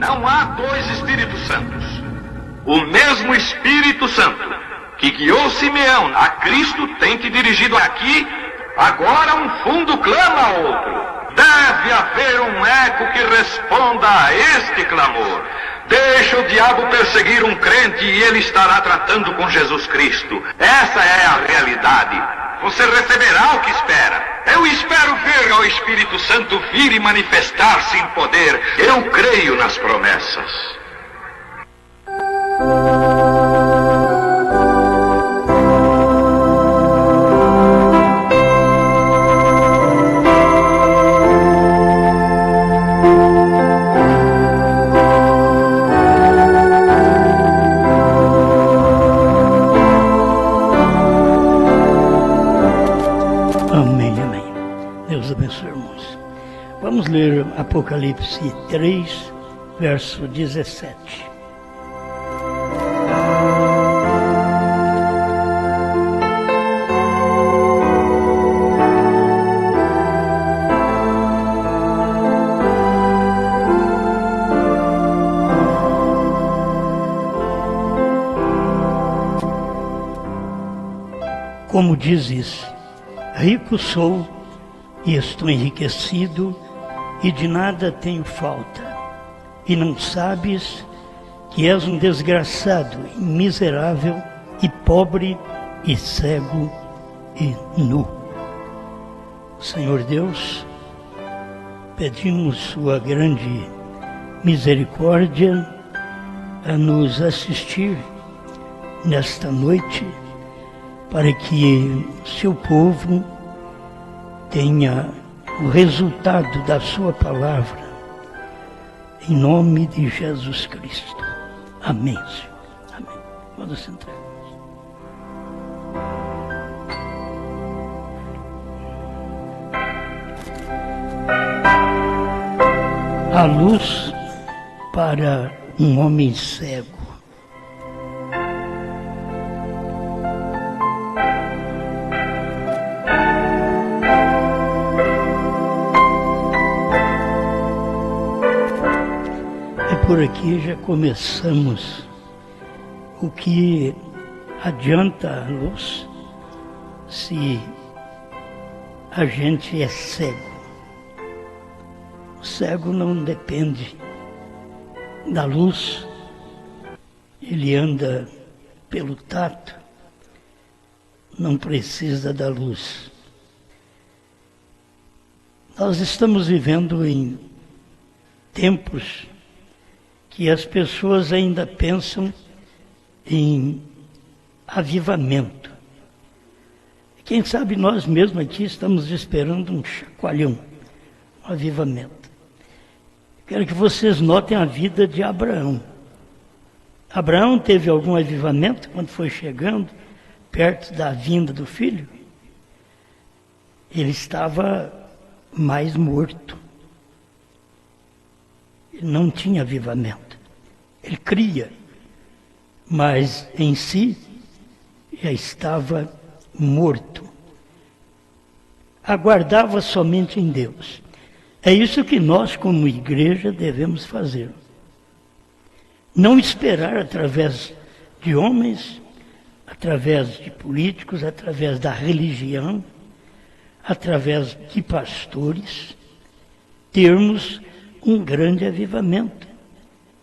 Não há dois Espíritos Santos. O mesmo Espírito Santo que guiou Simeão a Cristo tem te dirigido aqui. Agora um fundo clama a outro. Deve haver um eco que responda a este clamor. Deixa o diabo perseguir um crente e ele estará tratando com Jesus Cristo. Essa é a realidade. Você receberá o que espera. Eu espero ver o Espírito Santo vir e manifestar-se em poder. Eu creio nas promessas. Vamos ler Apocalipse 3, verso 17. Como dizes, rico sou e estou enriquecido, e de nada tenho falta, e não sabes que és um desgraçado, e miserável, e pobre, e cego, e nu. Senhor Deus, pedimos sua grande misericórdia a nos assistir nesta noite, para que seu povo tenha o resultado da sua palavra, em nome de Jesus Cristo. Amém, Senhor. Amém. Vamos sentar. A luz para um homem cego. Por aqui já começamos. O que adianta a luz se a gente é cego? O cego não depende da luz, ele anda pelo tato, não precisa da luz. Nós estamos vivendo em tempos que as pessoas ainda pensam em avivamento. Quem sabe nós mesmos aqui estamos esperando um chacoalhão, um avivamento. Quero que vocês notem a vida de Abraão. Abraão teve algum avivamento quando foi chegando perto da vinda do filho? Ele estava mais morto. Ele não tinha avivamento. Ele cria, mas em si já estava morto. Aguardava somente em Deus. É isso que nós, como igreja, devemos fazer. Não esperar através de homens, através de políticos, através da religião, através de pastores, termos um grande avivamento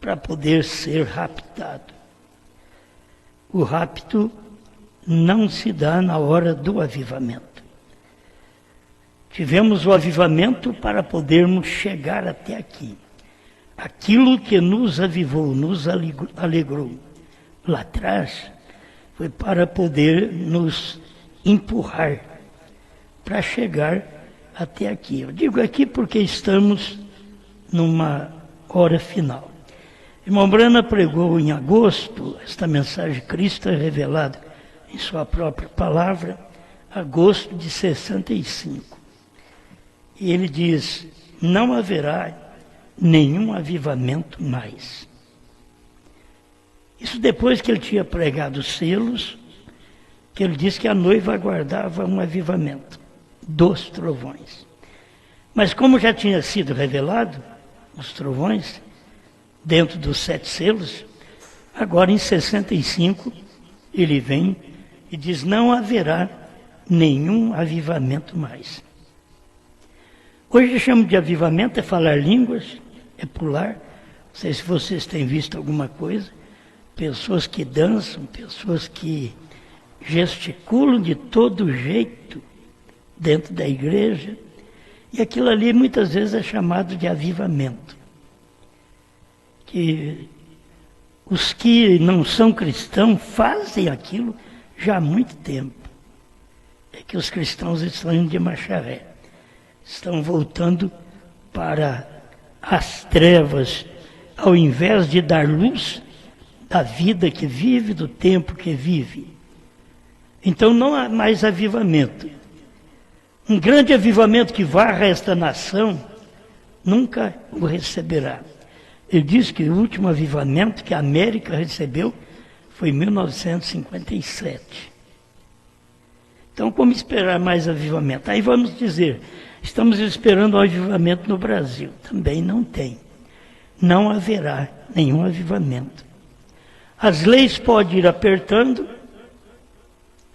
para poder ser raptado. O rapto não se dá na hora do avivamento. Tivemos o avivamento para podermos chegar até aqui. Aquilo que nos avivou, nos alegrou lá atrás, foi para poder nos empurrar para chegar até aqui. Eu digo aqui porque estamos numa hora final. Irmão Brana pregou em agosto, esta mensagem Cristo é revelado em sua própria palavra, agosto de 65. E ele diz, não haverá nenhum avivamento mais. Isso depois que ele tinha pregado os selos, que ele disse que a noiva aguardava um avivamento dos trovões. Mas como já tinha sido revelado, os trovões, dentro dos 7 selos. Agora, em 65, ele vem e diz: não haverá nenhum avivamento mais. Hoje chamamos de avivamento, é falar línguas, é pular. Não sei se vocês têm visto alguma coisa. Pessoas que dançam, pessoas que gesticulam de todo jeito dentro da igreja. E aquilo ali muitas vezes é chamado de avivamento. Que os que não são cristãos fazem aquilo já há muito tempo. É que os cristãos estão indo de marcha ré. Estão voltando para as trevas, ao invés de dar luz da vida que vive, do tempo que vive. Então não há mais avivamento. Um grande avivamento que varra esta nação nunca o receberá. Ele diz que o último avivamento que a América recebeu foi em 1957. Então, como esperar mais avivamento? Aí vamos dizer, estamos esperando um avivamento no Brasil. Também não tem. Não haverá nenhum avivamento. As leis podem ir apertando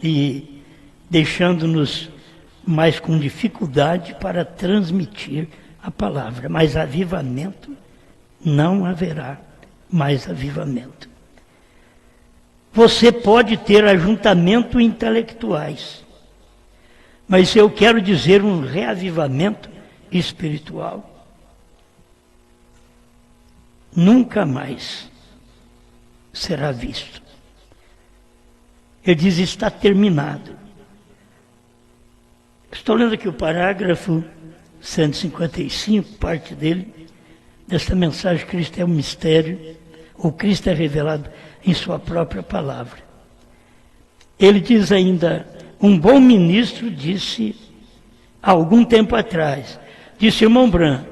e deixando-nos mais com dificuldade para transmitir a palavra. Mas avivamento, não haverá mais avivamento. Você pode ter ajuntamento intelectuais, mas eu quero dizer um reavivamento espiritual. Nunca mais será visto. Ele diz: está terminado. Estou lendo aqui o parágrafo 155, parte dele, desta mensagem: Cristo é um mistério, ou Cristo é revelado em sua própria palavra. Ele diz ainda: um bom ministro disse, há algum tempo atrás, disse: irmão Branham,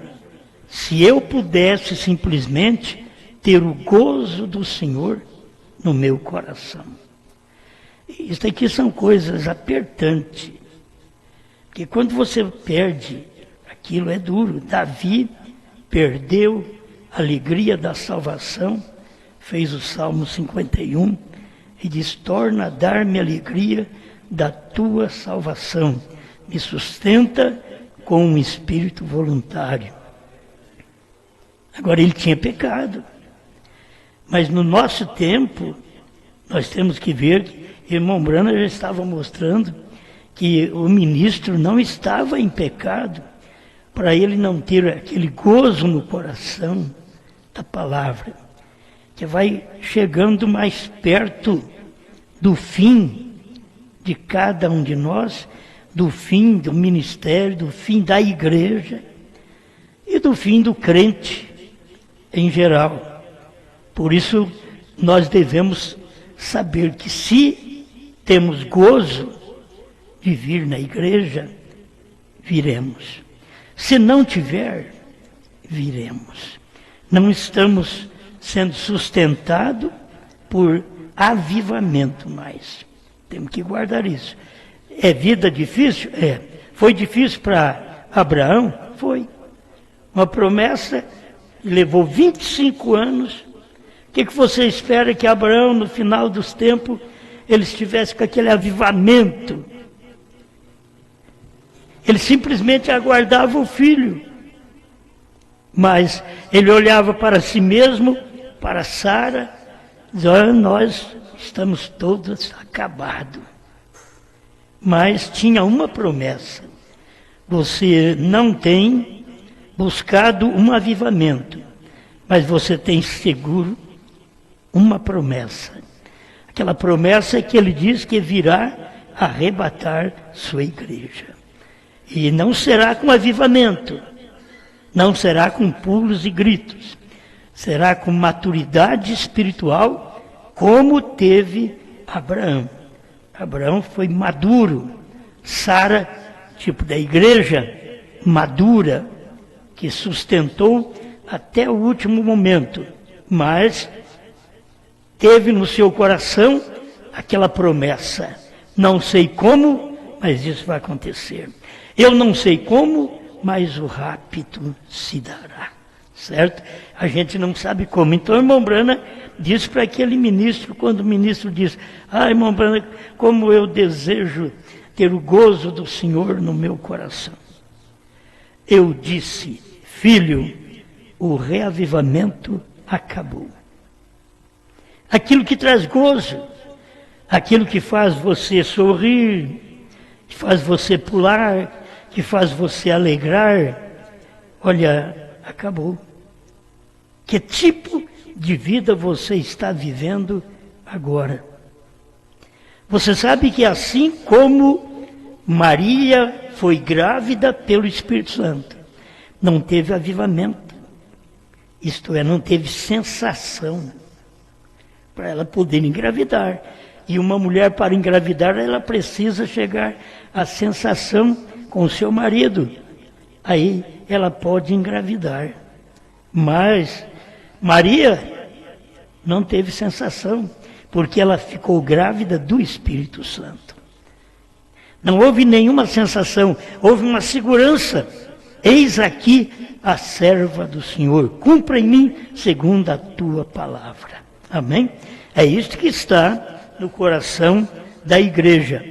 se eu pudesse simplesmente ter o gozo do Senhor no meu coração. Isso aqui são coisas apertantes, porque quando você perde, aquilo é duro. Davi perdeu a alegria da salvação, fez o Salmo 51 e diz: torna a dar-me alegria da tua salvação, me sustenta com um espírito voluntário. Agora, ele tinha pecado, mas no nosso tempo nós temos que ver que irmão Branham já estava mostrando que o ministro não estava em pecado, para ele não ter aquele gozo no coração da palavra, que vai chegando mais perto do fim de cada um de nós, do fim do ministério, do fim da igreja e do fim do crente em geral. Por isso, nós devemos saber que se temos gozo de vir na igreja, viremos. Se não tiver, viremos. Não estamos sendo sustentados por avivamento mais. Temos que guardar isso. É vida difícil? É. Foi difícil para Abraão? Foi. Uma promessa levou 25 anos. O que você espera que Abraão, no final dos tempos, ele estivesse com aquele avivamento? Ele simplesmente aguardava o filho. Mas ele olhava para si mesmo, para Sara, e dizia: olha, nós estamos todos acabados. Mas tinha uma promessa: você não tem buscado um avivamento, mas você tem seguro uma promessa. Aquela promessa é que ele diz que virá arrebatar sua igreja. E não será com avivamento, não será com pulos e gritos, será com maturidade espiritual, como teve Abraão. Abraão foi maduro, Sara, tipo da igreja, madura, que sustentou até o último momento, mas teve no seu coração aquela promessa: não sei como, mas isso vai acontecer. Eu não sei como, mas o rapto se dará. certo? A gente não sabe como. Então, irmão Brana diz para aquele ministro, quando o ministro diz, irmão Brana, como eu desejo ter o gozo do Senhor no meu coração. Eu disse, filho, o reavivamento acabou. Aquilo que traz gozo, aquilo que faz você sorrir, que faz você pular, que faz você alegrar, olha, acabou. Que tipo de vida você está vivendo agora? Você sabe que assim como Maria foi grávida pelo Espírito Santo, não teve avivamento, isto é, não teve sensação para ela poder engravidar. E uma mulher, para engravidar, ela precisa chegar à sensação com o seu marido. Aí ela pode engravidar. Mas Maria não teve sensação, porque ela ficou grávida do Espírito Santo. Não houve nenhuma sensação, houve uma segurança. Eis aqui a serva do Senhor, cumpra em mim segundo a tua palavra. Amém? É isto que está no coração da igreja.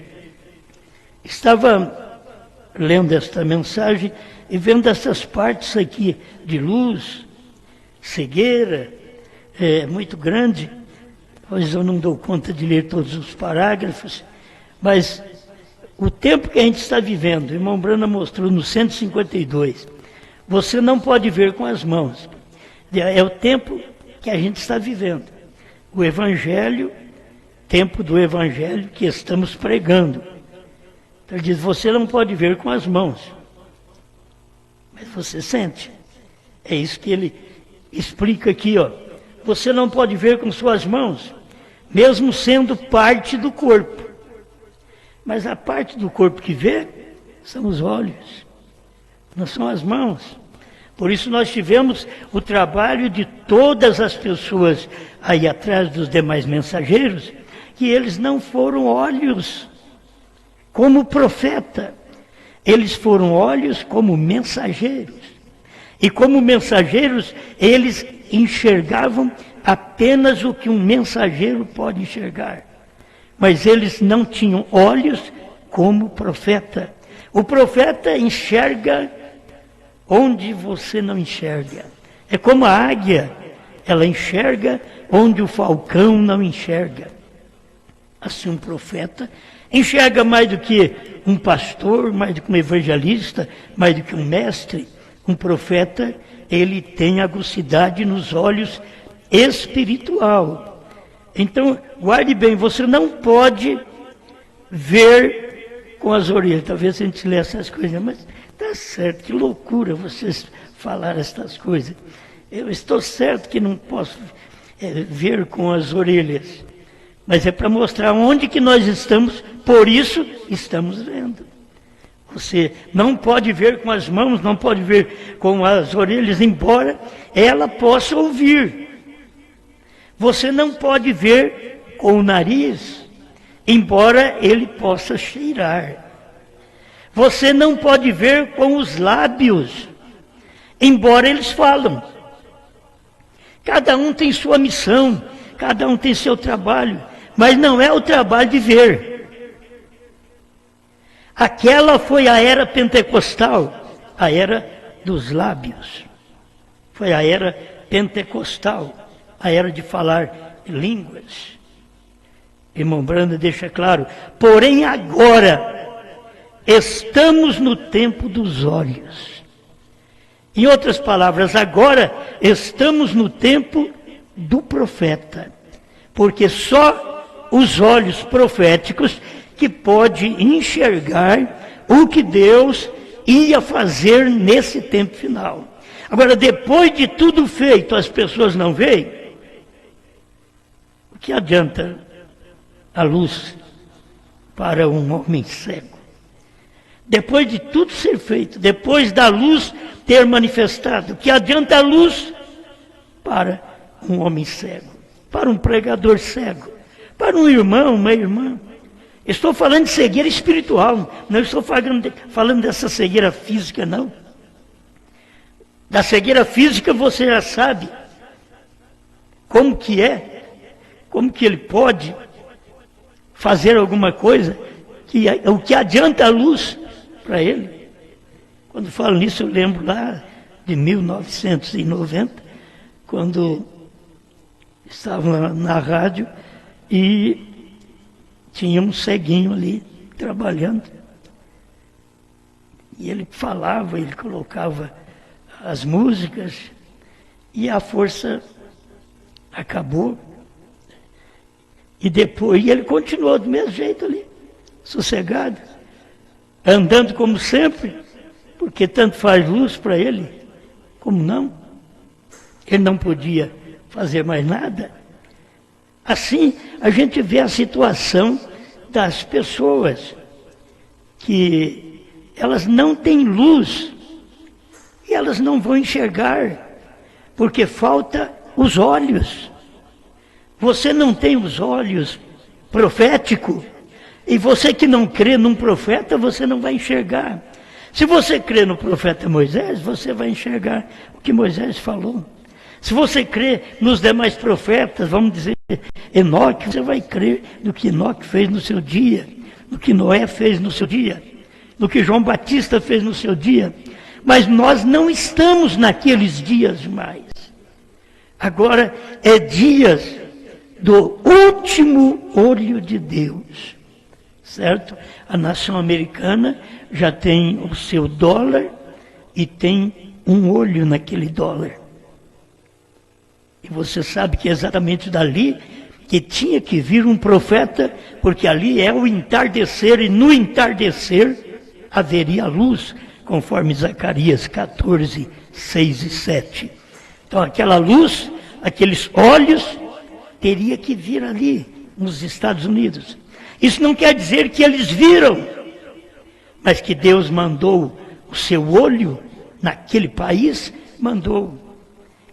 Estava lendo esta mensagem e vendo essas partes aqui de luz, cegueira, muito grande, pois eu não dou conta de ler todos os parágrafos, mas o tempo que a gente está vivendo, o irmão Brana mostrou no 152, você não pode ver com as mãos. É o tempo que a gente está vivendo. O Evangelho, tempo do Evangelho que estamos pregando. Então ele diz, você não pode ver com as mãos, mas você sente. É isso que ele explica aqui, ó. Você não pode ver com suas mãos, mesmo sendo parte do corpo. Mas a parte do corpo que vê são os olhos, não são as mãos. Por isso nós tivemos o trabalho de todas as pessoas aí atrás dos demais mensageiros, que eles não foram olhos como profeta, eles foram olhos como mensageiros. E como mensageiros, eles enxergavam apenas o que um mensageiro pode enxergar. Mas eles não tinham olhos como profeta. O profeta enxerga onde você não enxerga. É como a águia, ela enxerga onde o falcão não enxerga. Assim, um profeta enxerga mais do que um pastor, mais do que um evangelista, mais do que um mestre. Um profeta, ele tem agucidade nos olhos espiritual. Então, guarde bem, você não pode ver com as orelhas. Talvez a gente lê essas coisas, mas está certo, que loucura vocês falar essas coisas. Eu estou certo que não posso ver com as orelhas, mas é para mostrar onde que nós estamos, por isso estamos vendo. Você não pode ver com as mãos, não pode ver com as orelhas, embora ela possa ouvir. Você não pode ver com o nariz, embora ele possa cheirar. Você não pode ver com os lábios, embora eles falam. Cada um tem sua missão, cada um tem seu trabalho, mas não é o trabalho de ver. Aquela foi a era pentecostal, a era dos lábios. Foi a era pentecostal, a era de falar línguas. Irmão Branda deixa claro, porém agora estamos no tempo dos olhos. Em outras palavras, agora estamos no tempo do profeta, porque só os olhos proféticos que pode enxergar o que Deus ia fazer nesse tempo final. Agora, depois de tudo feito, as pessoas não veem. O que adianta a luz para um homem cego? Depois de tudo ser feito, depois da luz ter manifestado, o que adianta a luz para um homem cego, para um pregador cego, para um irmão, uma irmã? Estou falando de cegueira espiritual, não estou falando dessa cegueira física, não. Da cegueira física você já sabe como que é, como que ele pode fazer alguma coisa, o que adianta a luz para ele. Quando falo nisso, eu lembro lá de 1990, quando estava na rádio e tinha um ceguinho ali trabalhando. E ele falava, ele colocava as músicas e a força acabou. E depois ele continuou do mesmo jeito ali, sossegado, andando como sempre, porque tanto faz luz para ele, como não. Ele não podia fazer mais nada. Assim, a gente vê a situação das pessoas, que elas não têm luz, e elas não vão enxergar, porque falta os olhos. Você não tem os olhos proféticos, e você que não crê num profeta, você não vai enxergar. Se você crê no profeta Moisés, você vai enxergar o que Moisés falou. Se você crê nos demais profetas, vamos dizer, Enoque, você vai crer no que Enoque fez no seu dia, no que Noé fez no seu dia, no que João Batista fez no seu dia. Mas nós não estamos naqueles dias mais. Agora é dias do último olho de Deus, certo? A nação americana já tem o seu dólar e tem um olho naquele dólar. E você sabe que é exatamente dali que tinha que vir um profeta, porque ali é o entardecer, e no entardecer haveria luz, conforme Zacarias 14, 6 e 7. Então aquela luz, aqueles olhos, teria que vir ali, nos Estados Unidos. Isso não quer dizer que eles viram, mas que Deus mandou o seu olho naquele país, mandou,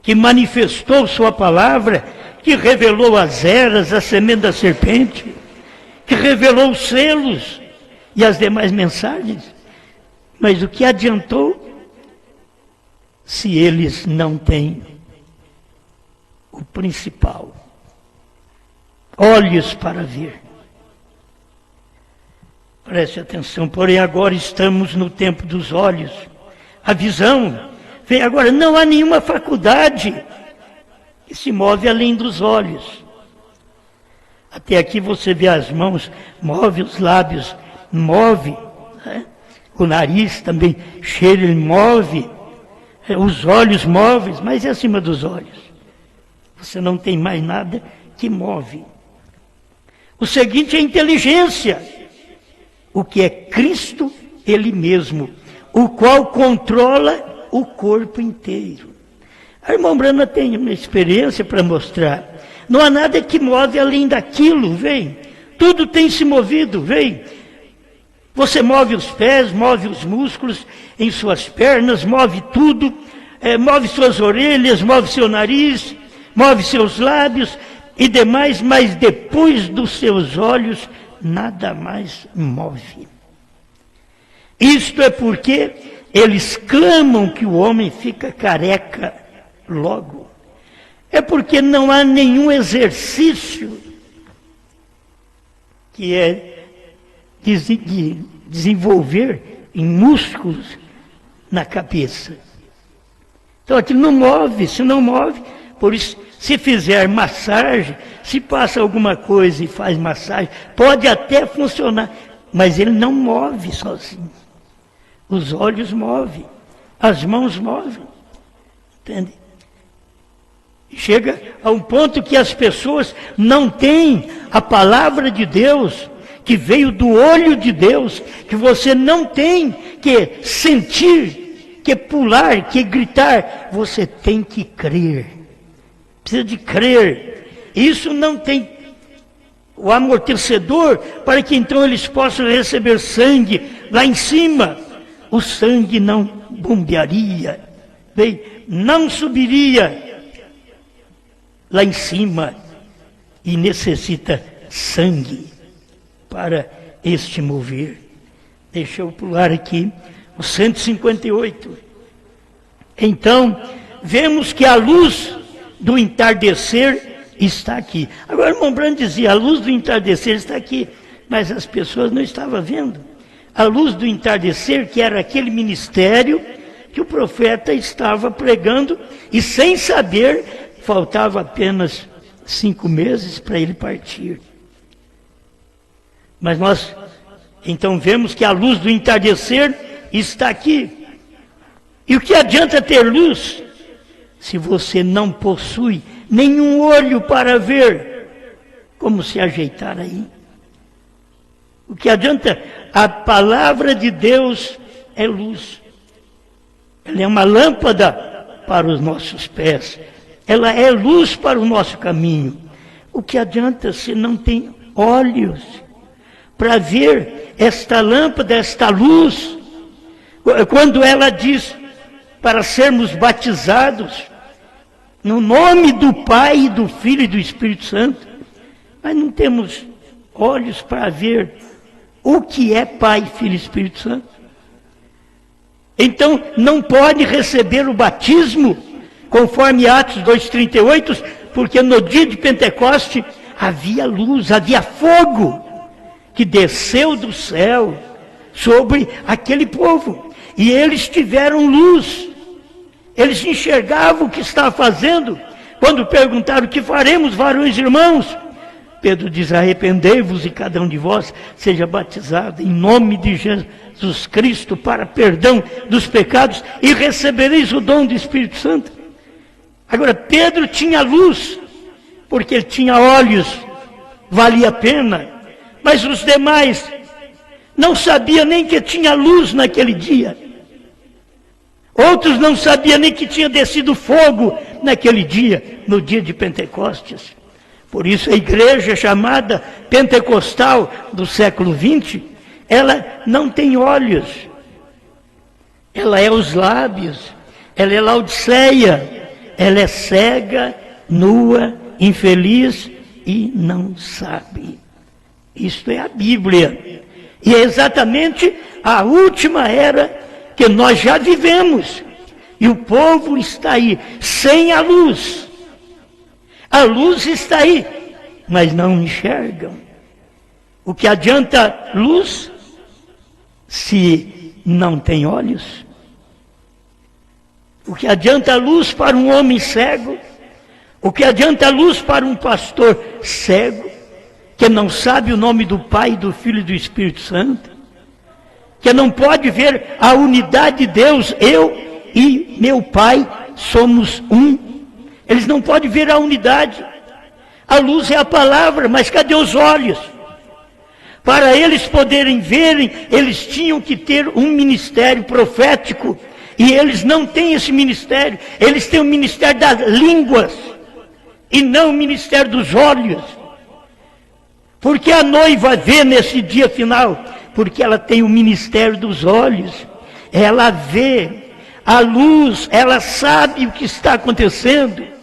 que manifestou sua palavra, que revelou as eras, a semente da serpente, que revelou os selos e as demais mensagens. Mas o que adiantou se eles não têm o principal? Olhos para ver. Preste atenção, porém agora estamos no tempo dos olhos. A visão vem agora, não há nenhuma faculdade que se move além dos olhos. Até aqui você vê as mãos, move os lábios, move, né? O nariz também cheira, ele move, os olhos móveis, mas é acima dos olhos. Você não tem mais nada que move. O seguinte é a inteligência, o que é Cristo, Ele mesmo, o qual controla o corpo inteiro. A irmã Brana tem uma experiência para mostrar. Não há nada que move além daquilo, vem. Tudo tem se movido, vem. Você move os pés, move os músculos em suas pernas, move tudo, move suas orelhas, move seu nariz, move seus lábios e demais, mas depois dos seus olhos, nada mais move. Isto é porque eles clamam que o homem fica careca logo. É porque não há nenhum exercício que é de desenvolver em músculos na cabeça. Então aquilo não move, se não move, por isso, se fizer massagem, se passa alguma coisa e faz massagem, pode até funcionar, mas ele não move sozinho. Os olhos movem, as mãos movem, entende? Chega a um ponto que as pessoas não têm a palavra de Deus, que veio do olho de Deus, que você não tem que sentir, que pular, que gritar, você tem que crer. Precisa de crer. Isso não tem o amortecedor para que então eles possam receber sangue lá em cima. O sangue não bombearia, bem, não subiria lá em cima e necessita sangue para este mover. Deixa eu pular aqui o 158. Então, vemos que a luz do entardecer está aqui. Agora, o irmão Branco dizia, a luz do entardecer está aqui, mas as pessoas não estavam vendo. A luz do entardecer, que era aquele ministério que o profeta estava pregando, e sem saber, faltava apenas 5 meses para ele partir. Mas nós, então, vemos que a luz do entardecer está aqui. E o que adianta ter luz, se você não possui nenhum olho para ver como se ajeitar aí? O que adianta? A palavra de Deus é luz. Ela é uma lâmpada para os nossos pés. Ela é luz para o nosso caminho. O que adianta se não tem olhos para ver esta lâmpada, esta luz? Quando ela diz para sermos batizados no nome do Pai, do Filho e do Espírito Santo, mas não temos olhos para ver o que é Pai, Filho e Espírito Santo. Então, não pode receber o batismo, conforme Atos 2,38, porque no dia de Pentecoste havia luz, havia fogo, que desceu do céu sobre aquele povo. E eles tiveram luz. Eles enxergavam o que estava fazendo. Quando perguntaram, o que faremos, varões e irmãos? Pedro diz, arrependei-vos e cada um de vós seja batizado em nome de Jesus Cristo para perdão dos pecados e recebereis o dom do Espírito Santo. Agora, Pedro tinha luz, porque ele tinha olhos, valia a pena. Mas os demais não sabiam nem que tinha luz naquele dia. Outros não sabiam nem que tinha descido fogo naquele dia, no dia de Pentecostes. Por isso a igreja chamada pentecostal do século XX, ela não tem olhos. Ela é os lábios, ela é Laodiceia, ela é cega, nua, infeliz e não sabe. Isto é a Bíblia. E é exatamente a última era que nós já vivemos. E o povo está aí, sem a luz. A luz está aí, mas não enxergam. O que adianta luz se não tem olhos? O que adianta luz para um homem cego? O que adianta luz para um pastor cego, que não sabe o nome do Pai, do Filho e do Espírito Santo? Que não pode ver a unidade de Deus, eu e meu Pai somos um. Eles não podem ver a unidade. A luz é a palavra, mas cadê os olhos? Para eles poderem verem, eles tinham que ter um ministério profético. E eles não têm esse ministério. Eles têm o ministério das línguas e não o ministério dos olhos. Porque a noiva vê nesse dia final? Porque ela tem o ministério dos olhos. Ela vê a luz, ela sabe o que está acontecendo.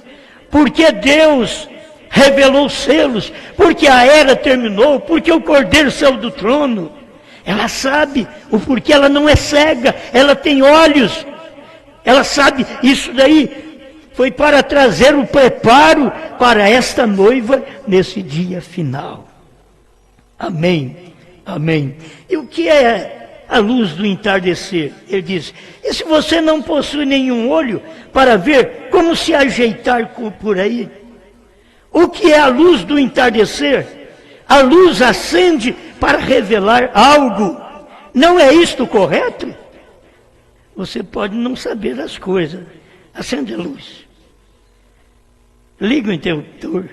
Porque Deus revelou os selos, porque a era terminou, porque o Cordeiro saiu do trono. Ela sabe o porquê, ela não é cega, ela tem olhos. Ela sabe, isso daí foi para trazer o preparo para esta noiva nesse dia final. Amém, amém. E o que é a luz do entardecer? Ele diz, e se você não possui nenhum olho para ver como se ajeitar por aí? O que é a luz do entardecer? A luz acende para revelar algo. Não é isto correto? Você pode não saber as coisas. Acende a luz. Liga o interruptor.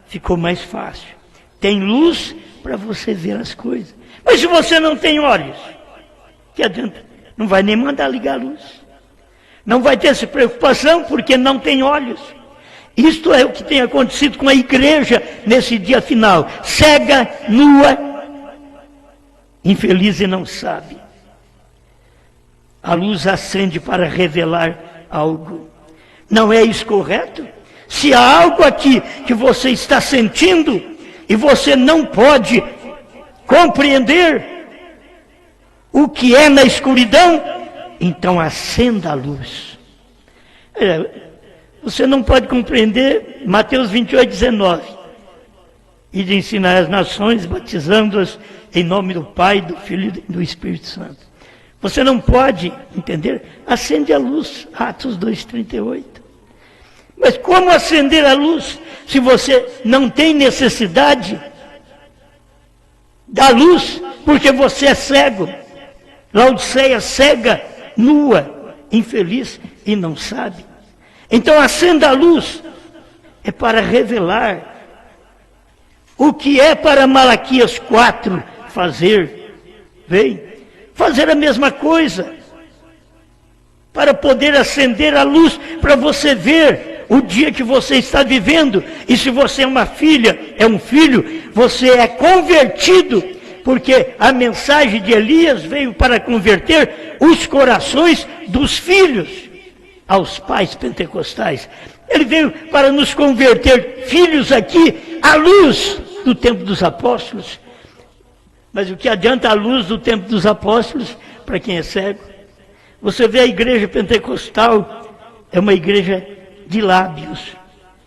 Ficou mais fácil. Tem luz para você ver as coisas. Mas se você não tem olhos, que adianta? Não vai nem mandar ligar a luz. Não vai ter essa preocupação porque não tem olhos. Isto é o que tem acontecido com a igreja nesse dia final. Cega, nua, infeliz e não sabe. A luz acende para revelar algo. Não é isso correto? Se há algo aqui que você está sentindo e você não pode compreender o que é na escuridão, então acenda a luz. Você não pode compreender Mateus 28, 19. E de ensinar as nações, batizando-as em nome do Pai, do Filho e do Espírito Santo. Você não pode entender? Acende a luz, Atos 2,38. Mas como acender a luz se você não tem necessidade da luz, porque você é cego? Laodiceia cega, nua, infeliz e não sabe. Então acenda a luz é para revelar o que é para Malaquias 4 fazer. Vem, fazer a mesma coisa, para poder acender a luz, para você ver o dia que você está vivendo. E se você é uma filha, é um filho, você é convertido, porque a mensagem de Elias veio para converter os corações dos filhos aos pais pentecostais. Ele veio para nos converter, filhos aqui, à luz do tempo dos apóstolos. Mas o que adianta a luz do tempo dos apóstolos para quem é cego? Você vê a igreja pentecostal, é uma igreja de lábios,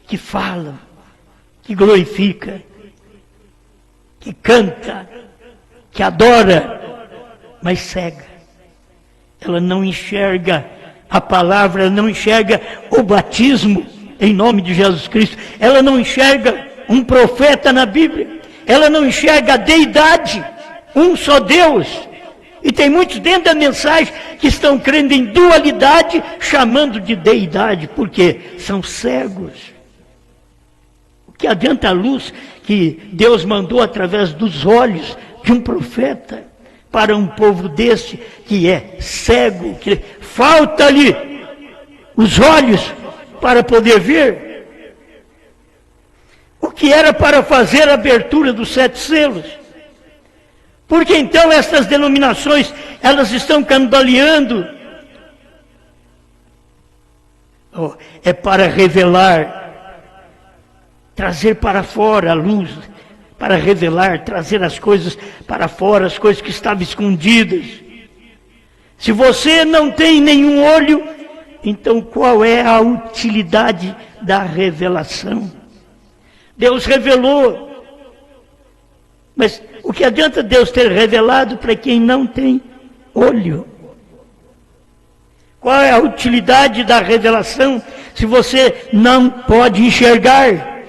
que fala, que glorifica, que canta, que adora, mas cega. Ela não enxerga a palavra, ela não enxerga o batismo em nome de Jesus Cristo, ela não enxerga um profeta na Bíblia, ela não enxerga a deidade, um só Deus. E tem muitos dentro da mensagem que estão crendo em dualidade, chamando de deidade, porque são cegos. O que adianta a luz que Deus mandou através dos olhos de um profeta para um povo desse que é cego, que falta-lhe os olhos para poder ver? O que era para fazer a abertura dos 7 selos? Porque então essas denominações, elas estão cambaleando. É para revelar, trazer para fora a luz, para revelar, trazer as coisas para fora, as coisas que estavam escondidas. Se você não tem nenhum olho, então qual é a utilidade da revelação? Deus revelou, mas o que adianta Deus ter revelado para quem não tem olho? Qual é a utilidade da revelação se você não pode enxergar?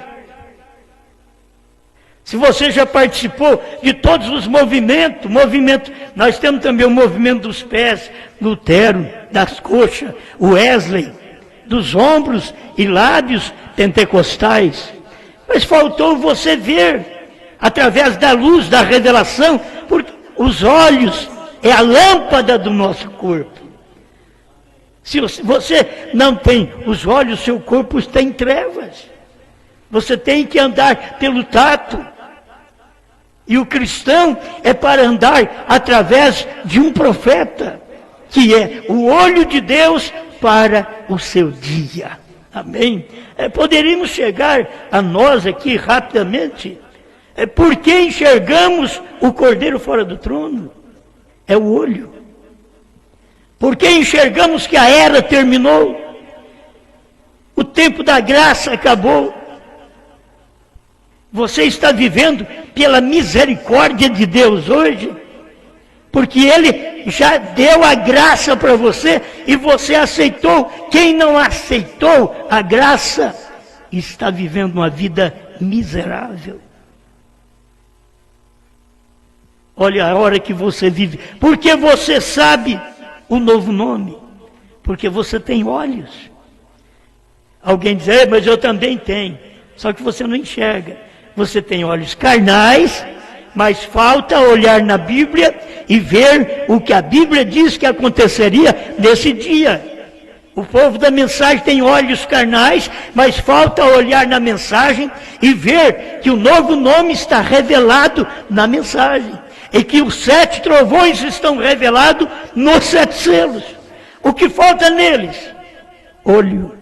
Se você já participou de todos os movimentos, nós temos também o movimento dos pés, Lutero, das coxas, Wesley, dos ombros e lábios pentecostais. Mas faltou você ver através da luz da revelação, porque os olhos é a lâmpada do nosso corpo. Se você não tem os olhos, seu corpo está em trevas. Você tem que andar pelo tato. E o cristão é para andar através de um profeta, que é o olho de Deus para o seu dia. Amém? Poderíamos chegar a nós aqui rapidamente. Por que enxergamos o Cordeiro fora do trono? É o olho. Por que enxergamos que a era terminou? O tempo da graça acabou. Você está vivendo pela misericórdia de Deus hoje, porque Ele já deu a graça para você e você aceitou. Quem não aceitou a graça está vivendo uma vida miserável. Olha a hora que você vive, porque você sabe o novo nome, porque você tem olhos. Alguém diz, mas eu também tenho, só que você não enxerga. Você tem olhos carnais, mas falta olhar na Bíblia e ver o que a Bíblia diz que aconteceria nesse dia. O povo da mensagem tem olhos carnais, mas falta olhar na mensagem e ver que o novo nome está revelado na mensagem. E que os 7 trovões estão revelados nos 7 selos. O que falta neles? Olho.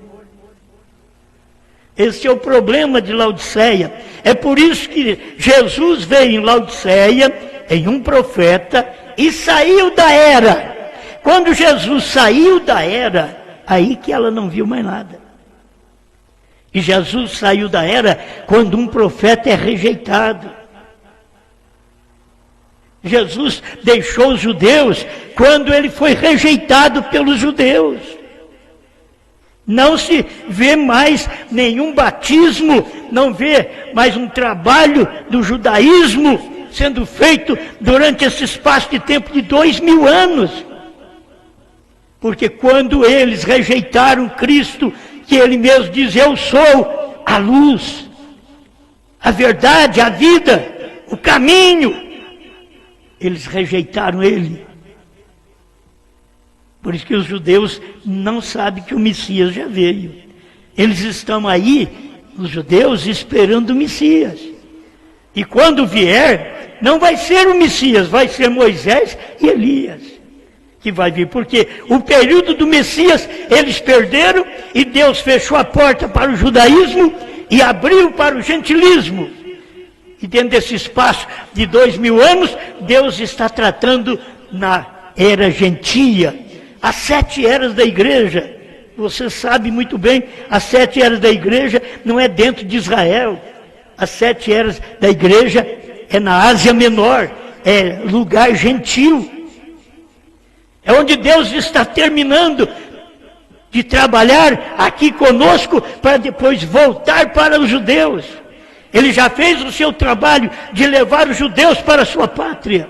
Esse é o problema de Laodiceia. É por isso que Jesus veio em Laodiceia, em um profeta, e saiu da era. Quando Jesus saiu da era, aí que ela não viu mais nada. E Jesus saiu da era quando um profeta é rejeitado. Jesus deixou os judeus quando ele foi rejeitado pelos judeus. Não se vê mais nenhum batismo, não vê mais um trabalho do judaísmo sendo feito durante esse espaço de tempo de 2000 anos. Porque quando eles rejeitaram Cristo, que ele mesmo diz, eu sou a luz, a verdade, a vida, o caminho, eles rejeitaram ele. Por isso que os judeus não sabem que o Messias já veio. Eles estão aí, os judeus, esperando o Messias. E quando vier, não vai ser o Messias, vai ser Moisés e Elias que vai vir. Porque o período do Messias eles perderam e Deus fechou a porta para o judaísmo e abriu para o gentilismo. E dentro desse espaço de 2000 anos, Deus está tratando na era gentia. As 7 eras da igreja, você sabe muito bem, as 7 eras da igreja não é dentro de Israel. As 7 eras da igreja é na Ásia Menor, é lugar gentil. É onde Deus está terminando de trabalhar aqui conosco para depois voltar para os judeus. Ele já fez o seu trabalho de levar os judeus para a sua pátria.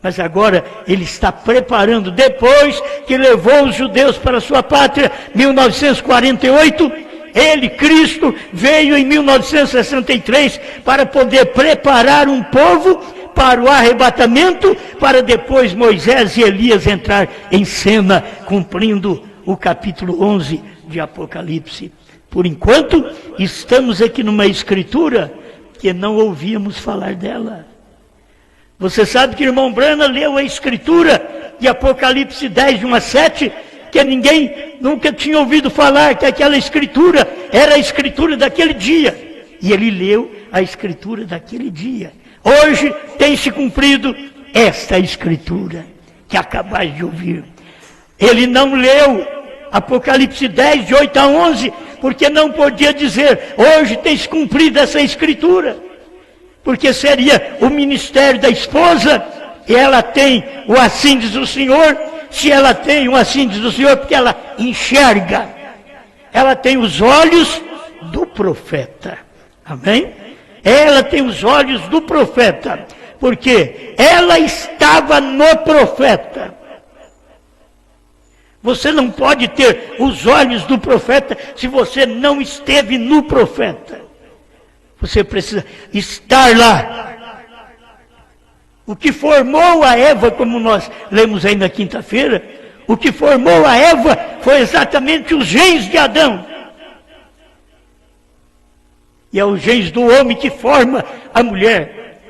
Mas agora ele está preparando, depois que levou os judeus para a sua pátria, 1948, ele, Cristo, veio em 1963 para poder preparar um povo para o arrebatamento, para depois Moisés e Elias entrar em cena, cumprindo o capítulo 11 de Apocalipse. Por enquanto, estamos aqui numa escritura que não ouvíamos falar dela. Você sabe que o irmão Brana leu a escritura de Apocalipse 10, de 1 a 7, que ninguém nunca tinha ouvido falar, que aquela escritura era a escritura daquele dia. E ele leu a escritura daquele dia. Hoje tem se cumprido esta escritura que acabais de ouvir. Ele não leu Apocalipse 10, de 8 a 11, porque não podia dizer, hoje tem se cumprido essa escritura. Porque seria o ministério da esposa, e ela tem o assim diz o Senhor. Se ela tem o assim diz o Senhor, porque ela enxerga, ela tem os olhos do profeta. Amém? Ela tem os olhos do profeta, porque ela estava no profeta. Você não pode ter os olhos do profeta se você não esteve no profeta. Você precisa estar lá. O que formou a Eva, como nós lemos aí na quinta-feira, o que formou a Eva foi exatamente os genes de Adão. E é os genes do homem que forma a mulher.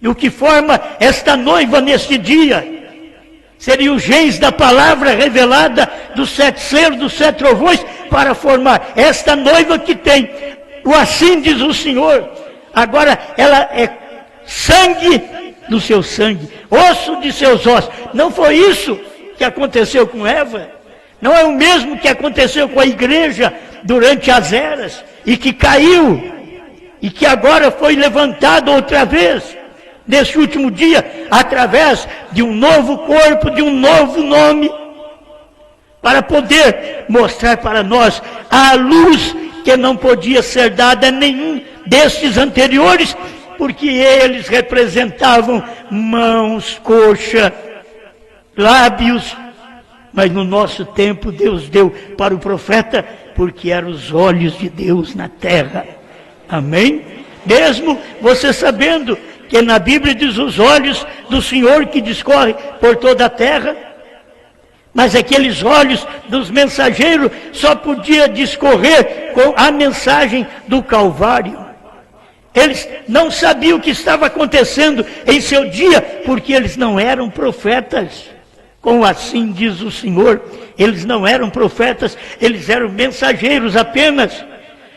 E o que forma esta noiva neste dia seria os genes da palavra revelada dos 7 selos, dos 7 trovões, para formar esta noiva que tem o assim diz o Senhor. Agora ela é sangue do seu sangue, osso de seus ossos. Não foi isso que aconteceu com Eva? Não é o mesmo que aconteceu com a igreja durante as eras, e que caiu, e que agora foi levantado outra vez, nesse último dia, através de um novo corpo, de um novo nome, para poder mostrar para nós a luz que não podia ser dada a nenhum destes anteriores, porque eles representavam mãos, coxa, lábios. Mas no nosso tempo Deus deu para o profeta, porque eram os olhos de Deus na terra. Amém? Mesmo você sabendo que na Bíblia diz os olhos do Senhor que discorre por toda a terra, mas aqueles olhos dos mensageiros só podia discorrer com a mensagem do Calvário. Eles não sabiam o que estava acontecendo em seu dia, porque eles não eram profetas. Como assim diz o Senhor, eles não eram profetas, eles eram mensageiros apenas.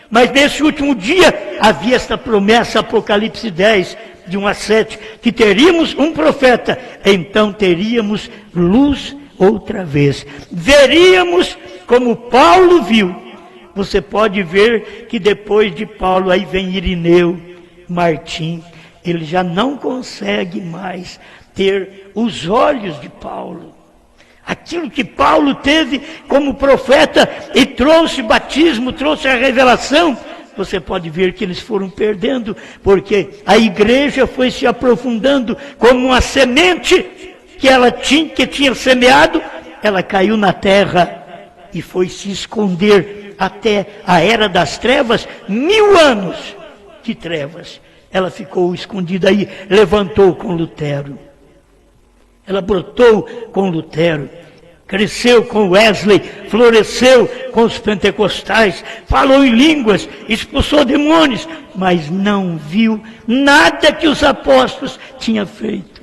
Mas nesse último dia havia esta promessa, Apocalipse 10, de 1 a 7, que teríamos um profeta, então teríamos luz outra vez. Veríamos como Paulo viu. Você pode ver que depois de Paulo, aí vem Irineu, Martim, ele já não consegue mais ter os olhos de Paulo. Aquilo que Paulo teve como profeta e trouxe batismo, trouxe a revelação, você pode ver que eles foram perdendo, porque a igreja foi se aprofundando como uma semente que tinha semeado, ela caiu na terra e foi se esconder até a era das trevas, 1000 anos de trevas. Ela ficou escondida aí, levantou com Lutero. Ela brotou com Lutero, cresceu com Wesley, floresceu com os pentecostais, falou em línguas, expulsou demônios, mas não viu nada que os apóstolos tinham feito.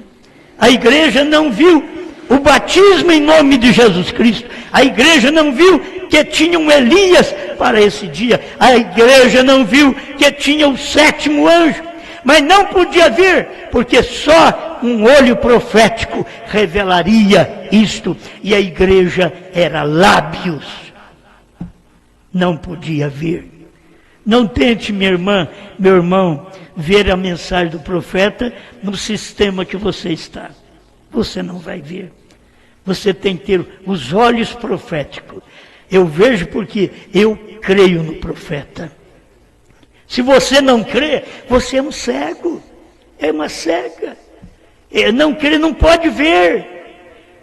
A igreja não viu o batismo em nome de Jesus Cristo. A igreja não viu que tinha um Elias para esse dia. A igreja não viu que tinha o 7º anjo. Mas não podia ver, porque só um olho profético revelaria isto. E a igreja era lábios. Não podia ver. Não tente, minha irmã, meu irmão, ver a mensagem do profeta no sistema que você está. Você não vai ver. Você tem que ter os olhos proféticos. Eu vejo porque eu creio no profeta. Se você não crê, você é um cego. É uma cega. Não crê, não pode ver.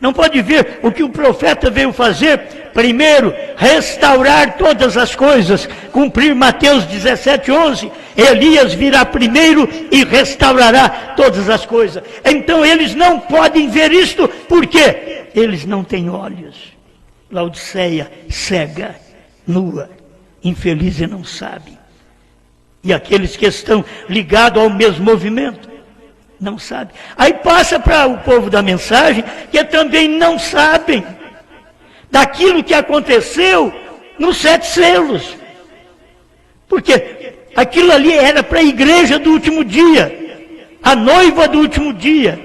Não pode ver o que o profeta veio fazer. Primeiro, restaurar todas as coisas. Cumprir Mateus 17:11. Elias virá primeiro e restaurará todas as coisas. Então eles não podem ver isto. Por quê? Eles não têm olhos. Laodiceia, cega, nua, infeliz e não sabe. E aqueles que estão ligados ao mesmo movimento, não sabem. Aí passa para o povo da mensagem, que também não sabem daquilo que aconteceu nos 7 selos. Porque aquilo ali era para a igreja do último dia, a noiva do último dia.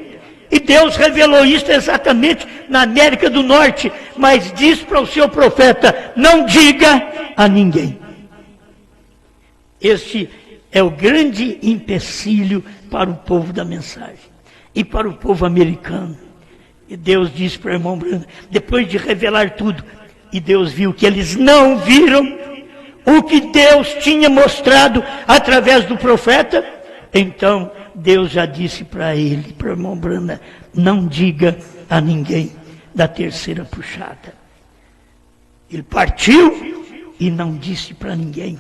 E Deus revelou isso exatamente na América do Norte, mas diz para o seu profeta, não diga a ninguém. Este é o grande empecilho para o povo da mensagem e para o povo americano. E Deus disse para o irmão Branham, depois de revelar tudo, e Deus viu que eles não viram o que Deus tinha mostrado através do profeta, então Deus já disse para ele, para o irmão Branham, não diga a ninguém da terceira puxada. Ele partiu e não disse para ninguém.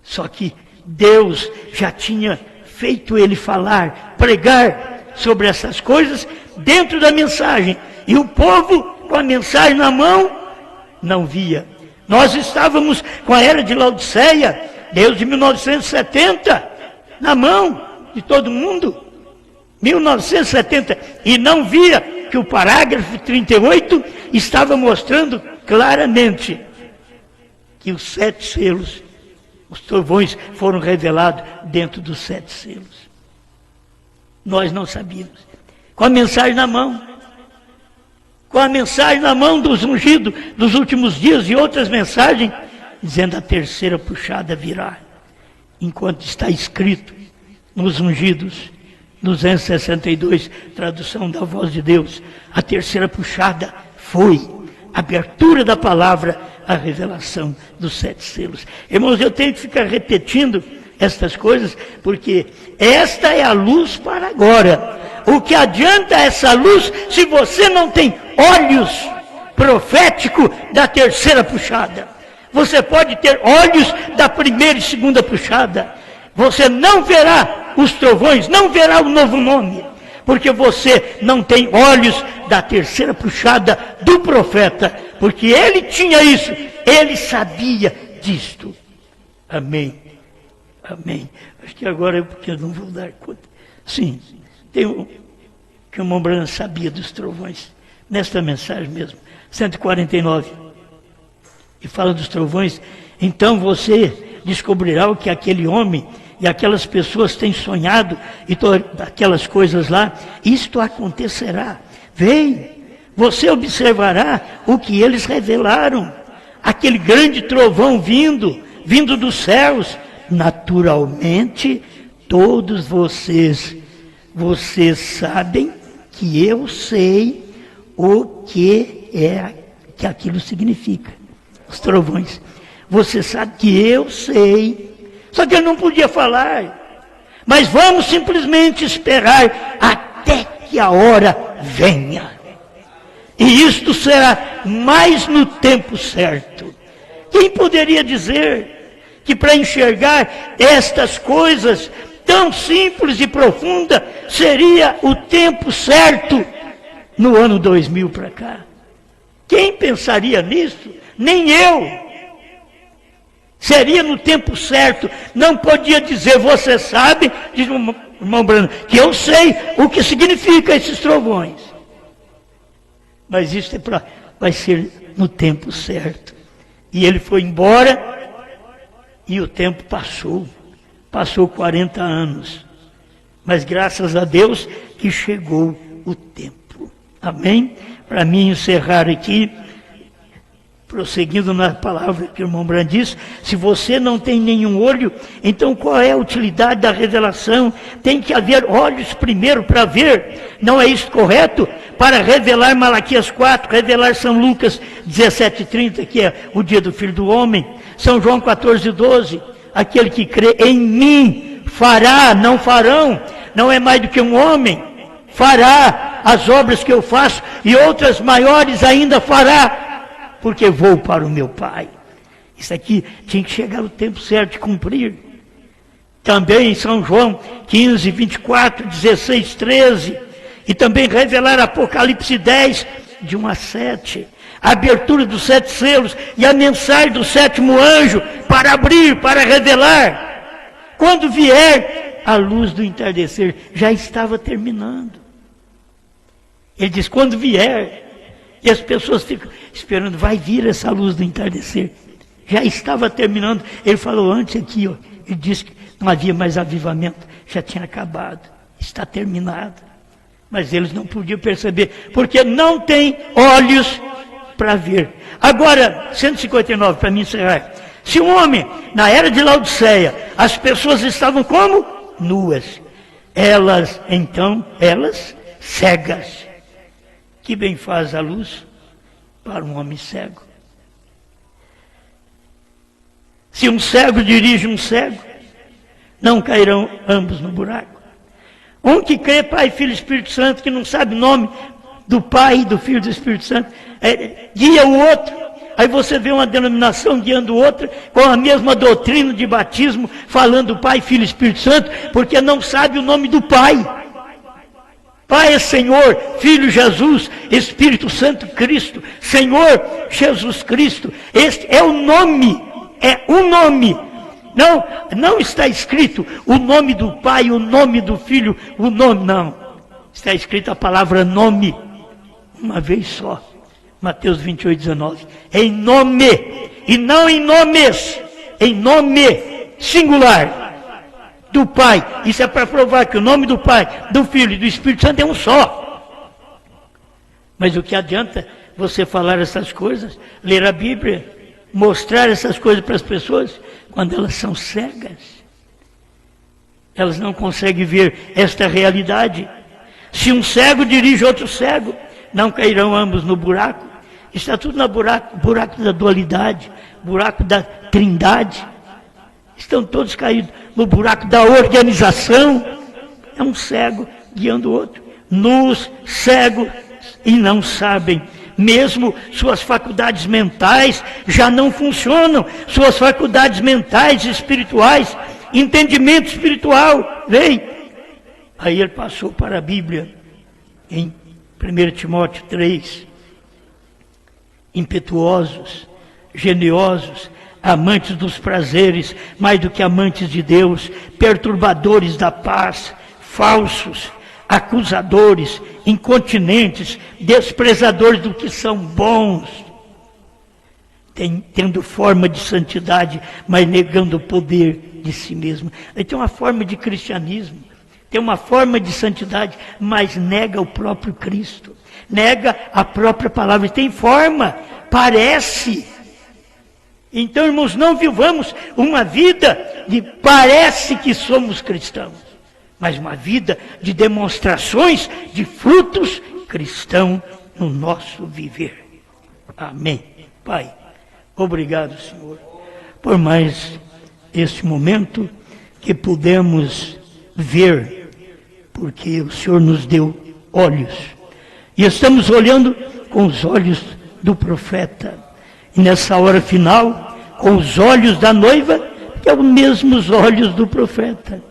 Só que Deus já tinha feito ele falar, pregar sobre essas coisas dentro da mensagem. E o povo, com a mensagem na mão, não via. Nós estávamos com a era de Laodiceia, desde 1970, na mão de todo mundo. 1970. E não via que o parágrafo 38 estava mostrando claramente que os 7 selos, os trovões foram revelados dentro dos 7 selos. Nós não sabíamos. Com a mensagem na mão. Com a mensagem na mão dos ungidos dos últimos dias e outras mensagens, dizendo a terceira puxada virá. Enquanto está escrito nos ungidos, 262, tradução da voz de Deus, a terceira puxada foi a abertura da palavra, a revelação dos 7 selos. Irmãos, eu tenho que ficar repetindo estas coisas, porque esta é a luz para agora. O que adianta essa luz se você não tem olhos proféticos da terceira puxada? Você pode ter olhos da primeira e segunda puxada. Você não verá os trovões, não verá o novo nome, porque você não tem olhos da terceira puxada do profeta, porque ele tinha isso, ele sabia disto. Amém. Amém. Acho que agora é porque eu não vou dar conta. Sim, tem o que o irmão Branham sabia dos trovões, nesta mensagem mesmo, 149. E fala dos trovões. Então você descobrirá o que aquele homem e aquelas pessoas têm sonhado, e aquelas coisas lá, isto acontecerá. Vem, você observará o que eles revelaram. Aquele grande trovão vindo dos céus. Naturalmente, todos vocês sabem que eu sei o que aquilo significa. Os trovões. Você sabe que eu sei. Só que ele não podia falar. Mas vamos simplesmente esperar até que a hora venha. E isto será mais no tempo certo. Quem poderia dizer que para enxergar estas coisas tão simples e profundas seria o tempo certo no ano 2000 para cá? Quem pensaria nisso? Nem eu. Seria no tempo certo. Não podia dizer, você sabe, diz o irmão Brando, que eu sei o que significa esses trovões. Mas isso vai ser no tempo certo. E ele foi embora e o tempo passou. Passou 40 anos. Mas graças a Deus que chegou o tempo. Amém? Para mim encerrar aqui, prosseguindo na palavra que o irmão Brando disse, se você não tem nenhum olho, então qual é a utilidade da revelação? Tem que haver olhos primeiro para ver, não é isso correto? Para revelar Malaquias 4, revelar São Lucas 17:30, que é o dia do Filho do Homem, São João 14:12, aquele que crê em mim fará, não farão, não é mais do que um homem, fará as obras que eu faço e outras maiores ainda fará, porque vou para o meu Pai. Isso aqui tinha que chegar o tempo certo de cumprir. Também em São João 15, 24, 16, 13. E também revelar Apocalipse 10, de 1 a 7. A abertura dos 7 selos e a mensagem do 7º anjo para abrir, para revelar. Quando vier a luz do entardecer, já estava terminando. Ele diz, quando vier. E as pessoas ficam esperando, vai vir essa luz do entardecer. Já estava terminando. Ele falou antes aqui, ó, ele disse que não havia mais avivamento, já tinha acabado, está terminado. Mas eles não podiam perceber, porque não tem olhos para ver. Agora, 159, para mim encerrar. Se um homem, na era de Laodiceia, as pessoas estavam como? Nuas. Elas cegas. Que bem faz a luz para um homem cego. Se um cego dirige um cego, não cairão ambos no buraco. Um que crê Pai, Filho e Espírito Santo, que não sabe o nome do Pai, do Filho e do Espírito Santo, guia o outro. Aí você vê uma denominação guiando outra, com a mesma doutrina de batismo, falando Pai, Filho e Espírito Santo, porque não sabe o nome do Pai. Pai é Senhor, Filho Jesus, Espírito Santo Cristo, Senhor Jesus Cristo. Este é o nome, Não está escrito o nome do Pai, o nome do Filho, o nome, não. Está escrito a palavra nome, uma vez só. Mateus 28:19. Em nome, e não em nomes, em nome singular. Do Pai. Isso é para provar que o nome do Pai, do Filho e do Espírito Santo é um só. Mas o que adianta você falar essas coisas, ler a Bíblia, mostrar essas coisas para as pessoas, quando elas são cegas? Elas não conseguem ver esta realidade. Se um cego dirige outro cego, não cairão ambos no buraco. Está tudo no buraco da dualidade, buraco da trindade. Estão todos caídos no buraco da organização. É um cego guiando o outro. Nus, cegos e não sabem. Mesmo suas faculdades mentais já não funcionam. Suas faculdades mentais, espirituais, entendimento espiritual. Vem. Aí ele passou para a Bíblia, em 1 Timóteo 3. Impetuosos, generosos, amantes dos prazeres, mais do que amantes de Deus, perturbadores da paz, falsos, acusadores, incontinentes, desprezadores do que são bons, tendo forma de santidade, mas negando o poder de si mesmo. Ele tem uma forma de cristianismo, tem uma forma de santidade, mas nega o próprio Cristo, nega a própria palavra. Tem forma, parece. Então, irmãos, não vivamos uma vida de parece que somos cristãos, mas uma vida de demonstrações de frutos cristãos no nosso viver. Amém. Pai, obrigado, Senhor, por mais este momento que pudemos ver, porque o Senhor nos deu olhos. E estamos olhando com os olhos do profeta. E nessa hora final, com os olhos da noiva, que são os mesmos olhos do profeta.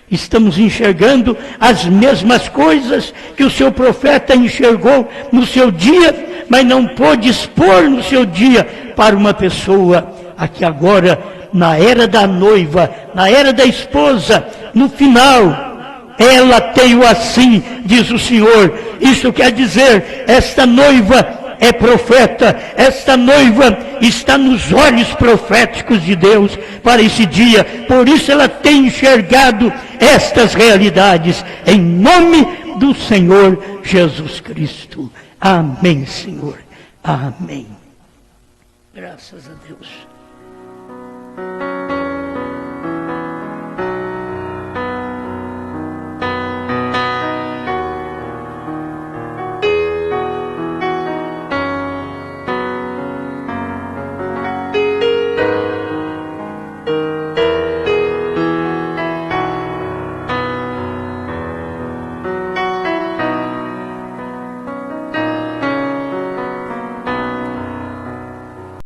Estamos enxergando as mesmas coisas que o seu profeta enxergou no seu dia, mas não pôde expor no seu dia para uma pessoa aqui agora, na era da noiva, na era da esposa, no final. Ela tem o assim, diz o Senhor. Isso quer dizer, esta noiva é profeta, esta noiva está nos olhos proféticos de Deus para esse dia. Por isso ela tem enxergado estas realidades, em nome do Senhor Jesus Cristo. Amém, Senhor. Amém. Graças a Deus.